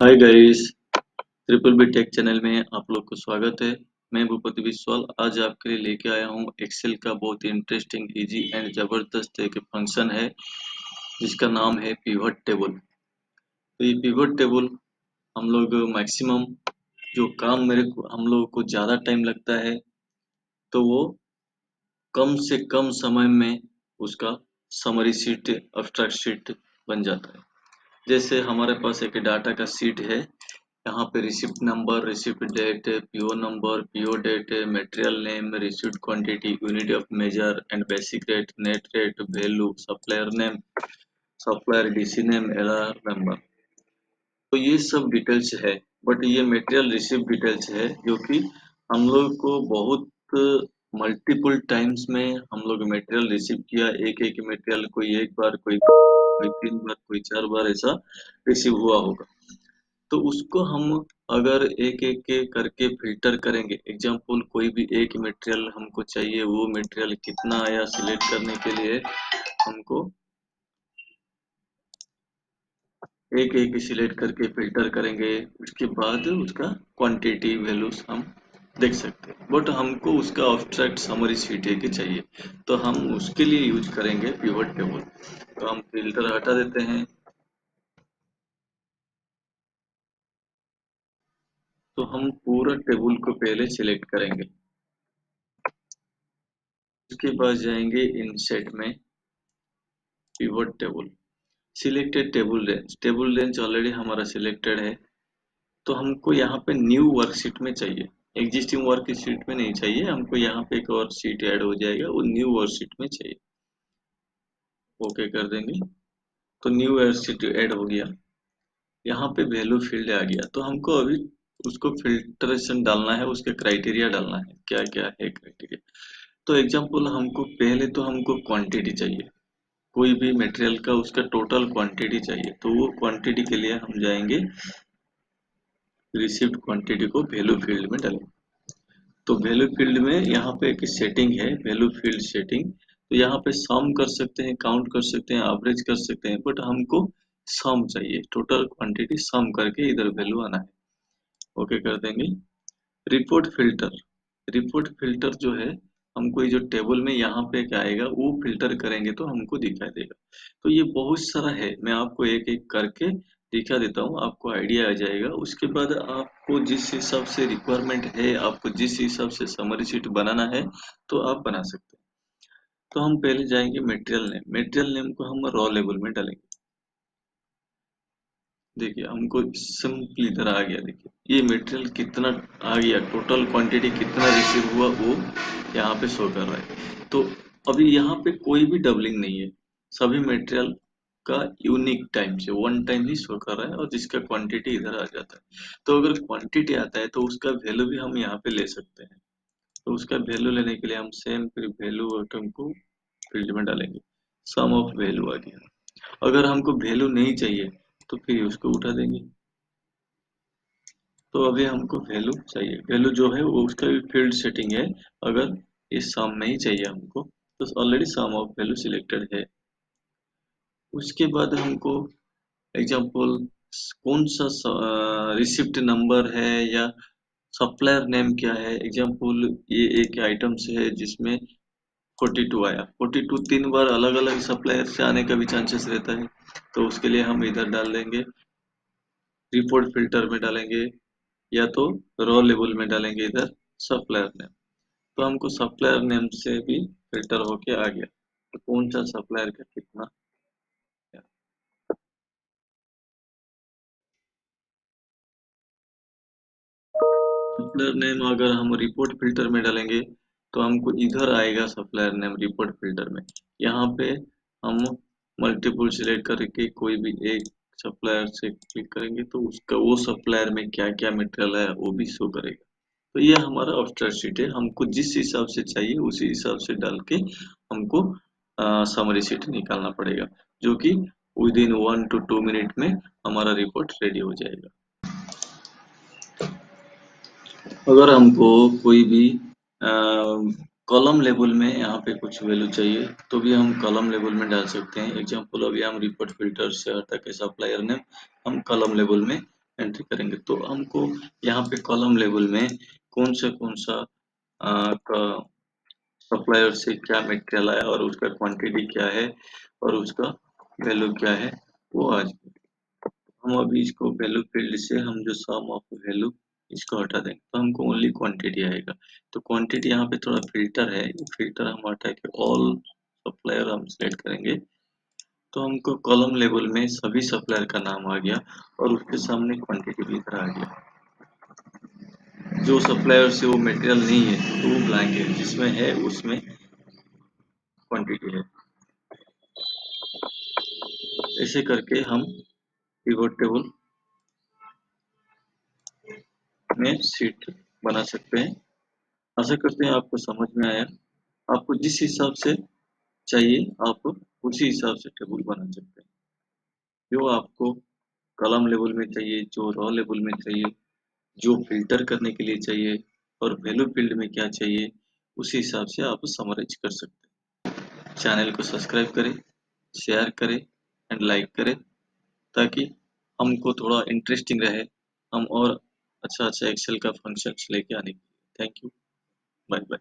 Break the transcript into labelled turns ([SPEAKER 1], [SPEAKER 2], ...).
[SPEAKER 1] हाय guys, triple B tech channel में आप लोग को स्वागत है। मैं भूपति विश्वाल आज आपके लिए लेके आया हूँ एक्सेल का बहुत ही इंटरेस्टिंग, इजी एंड ज़बरदस्त एक फंक्शन है जिसका नाम है पिवट टेबल। तो ये पिवट टेबल हम लोग मैक्सिमम जो काम हम लोगों को ज़्यादा टाइम लगता है तो वो कम से कम समय में उसका समरी शीट, एब्स्ट्रैक्ट शीट बन जाता है। जैसे हमारे पास एक डाटा का शीट है, यहाँ पे receipt number, receipt date, PO number, PO date, material name, receipt quantity, unit of measure and basic rate, net rate, value, supplier name, supplier DC name, LR number. तो ये सब डिटेल्स है, but ये material receipt details है जो कि हम लोग को बहुत मल्टीपल टाइम्स में हम लोग मटेरियल रिसीव किया। एक एक मटेरियल कोई एक बार, कोई 3 बार, कोई 4 बार ऐसा रिसीव हुआ होगा। तो उसको हम अगर एक एक के करके फिल्टर करेंगे, एग्जाम्पल कोई भी एक मटेरियल हमको चाहिए, वो मटेरियल कितना आया सिलेक्ट करने के लिए हमको एक एक सिलेक्ट करके फिल्टर करेंगे। उसके बाद उसका क्वांटिटी वैल्यूज हम देख सकते हैं, बट हमको उसका एब्स्ट्रैक्ट समरी शीट एक ही चाहिए, तो हम उसके लिए यूज करेंगे पिवट टेबल। तो हम फिल्टर हटा देते हैं, तो हम पूरा टेबल को पहले सिलेक्ट करेंगे। उसके बाद जाएंगे इनसेट में, pivot table, selected table range already हमारा सिलेक्टेड है। तो हमको यहाँ पे न्यू वर्कशीट में चाहिए, एग्जिस्टिंग वर्कशीट में नहीं चाहिए हमको। यहाँ पे एक और शीट ऐड हो जाएगा, वो न्यू वर्कशीट में चाहिए। ओके कर देंगे, तो न्यू वर्कशीट ऐड हो गया। यहाँ पे वैल्यू फील्ड आ गया, तो हमको अभी उसको फिल्ट्रेशन डालना है, उसके क्राइटेरिया डालना है, क्या क्या है क्राइटेरिया। तो एग्जाम्पल हमको पहले तो हमको क्वांटिटी चाहिए, कोई भी मटेरियल का उसका टोटल क्वांटिटी चाहिए। तो वो क्वांटिटी के लिए हम जाएंगे, रिसीव्ड क्वांटिटी को वैल्यू फील्ड में डालेंगे। तो वैल्यू फील्ड में यहाँ पे एक सेटिंग है, वैल्यू फील्ड सेटिंग। तो यहाँ पे सम कर सकते हैं, काउंट कर सकते हैं, एवरेज कर सकते हैं, बट हमको सम चाहिए, टोटल क्वांटिटी सम करके इधर वैल्यू आना है। ओके कर देंगे। रिपोर्ट फिल्टर, रिपोर्ट फिल्टर जो है हमको ये जो टेबल में यहाँ पे क्या आएगा वो फिल्टर करेंगे तो हमको दिखाई देगा। तो ये बहुत सारा है, मैं आपको एक एक करके दिखा देता हूँ, आपको आइडिया आ जाएगा। उसके बाद आपको जिस हिसाब से रिक्वायरमेंट है, आपको जिस हिसाब से समरी शीट बनाना है तो आप बना सकते हैं। तो हम पहले जाएंगे मटेरियल नेम, मटेरियल नेम को हम रॉ लेवल में डालेंगे। देखिए हमको सिंपल इधर आ गया, देखिए ये मटेरियल कितना आ गया, टोटल क्वांटिटी कितना रिसीव हुआ वो यहाँ पे शो कर रहा है। तो अभी यहाँ पे कोई भी डबलिंग नहीं है, सभी मटेरियल का यूनिक टाइम से वन टाइम ही शो कर रहा है, और जिसका क्वांटिटी इधर आ जाता है। तो अगर क्वांटिटी आता है तो उसका वैल्यू भी हम यहाँ पे ले सकते हैं। तो उसका वैल्यू लेने के लिए हम सेम फिर वैल्यू आइटम को फील्ड में डालेंगे, सम ऑफ वैल्यू आ गया। अगर हमको वैल्यू नहीं चाहिए तो फिर उसको उठा देंगे। तो अभी हमको वैल्यू चाहिए, वैल्यू जो है वो उसका भी फील्ड सेटिंग है। अगर इस सम में ही चाहिए हमको तो already some of value selected है। उसके बाद हमको एग्जांपल कौन सा रिसिप्ट नंबर है या सप्लायर नेम क्या है। एग्जांपल ये एक आइटम से है जिसमें 42 आया, 42 3 बार अलग अलग सप्लायर से आने का भी चांसेस रहता है। तो उसके लिए हम इधर डाल देंगे, रिपोर्ट फिल्टर में डालेंगे, या तो रॉ लेवल में डालेंगे इधर सप्लायर नेम। तो हमको सप्लायर नेम से भी फिल्टर होके आ गया, तो कौन सा सप्लायर का कितना है। सप्लायर नेम अगर हम रिपोर्ट फिल्टर में डालेंगे तो हमको इधर आएगा सप्लायर नेम रिपोर्ट फिल्टर में। यहाँ पे हम मल्टीपल सिलेक्ट करके कोई भी एक सप्लायर से क्लिक करेंगे तो उसका वो सप्लायर में क्या क्या मटेरियल है वो भी शो करेगा। तो ये हमारा ऑब्स्ट्रैक्ट शीट है, हमको जिस हिसाब से चाहिए उसी हिसाब से डाल के हमको समरी शीट निकालना पड़ेगा, जो कि विद इन 1 to 2 मिनट में हमारा रिपोर्ट रेडी हो जाएगा। अगर हमको कोई भी कॉलम लेवल में यहाँ पे कुछ वैल्यू चाहिए तो भी हम कॉलम लेवल में डाल सकते हैं। एग्जांपल अभी हम रिपोर्ट फिल्टर से हटा के सप्लायर नेम हम कॉलम लेवल में एंट्री करेंगे। तो हमको यहाँ पे कॉलम लेवल में कौन सा सप्लायर से क्या मटेरियल आया और उसका क्वांटिटी क्या है और उसका वैल्यू क्या है, वो आज हम अभी इसको वैल्यू फील्ड से हम जो सम ऑफ वैल्यू इसको हटा देंगे, तो हमको ओनली क्वांटिटी आएगा। तो क्वांटिटी यहाँ पे थोड़ा फिल्टर है, फिल्टर हम हटा के ऑल सप्लायर हम सेलेक्ट करेंगे, तो हमको कॉलम लेवल में सभी सप्लायर का नाम आ गया और उसके सामने क्वांटिटी भी इधर आ गया। जो सप्लायर से वो मटेरियल नहीं है तो वो ब्लैंक है, जिसमें है उसमें क्वांटिटी है। ऐसे करके हम पिवट टेबल में शीट बना सकते हैं। आशा करते हैं आपको समझ में आया। आपको जिस हिसाब से चाहिए आप उसी हिसाब से टेबल बना सकते हैं। जो आपको कॉलम लेवल में चाहिए, जो रॉ लेवल में चाहिए, जो फिल्टर करने के लिए चाहिए और वैल्यू फील्ड में क्या चाहिए, उसी हिसाब से आप समराइज कर सकते हैं। चैनल को सब्सक्राइब करें, शेयर करें एंड लाइक करें, ताकि हमको थोड़ा इंटरेस्टिंग रहे, हम और अच्छा एक्सेल का फंक्शंस लेके आने के लिए। Thank you, bye bye.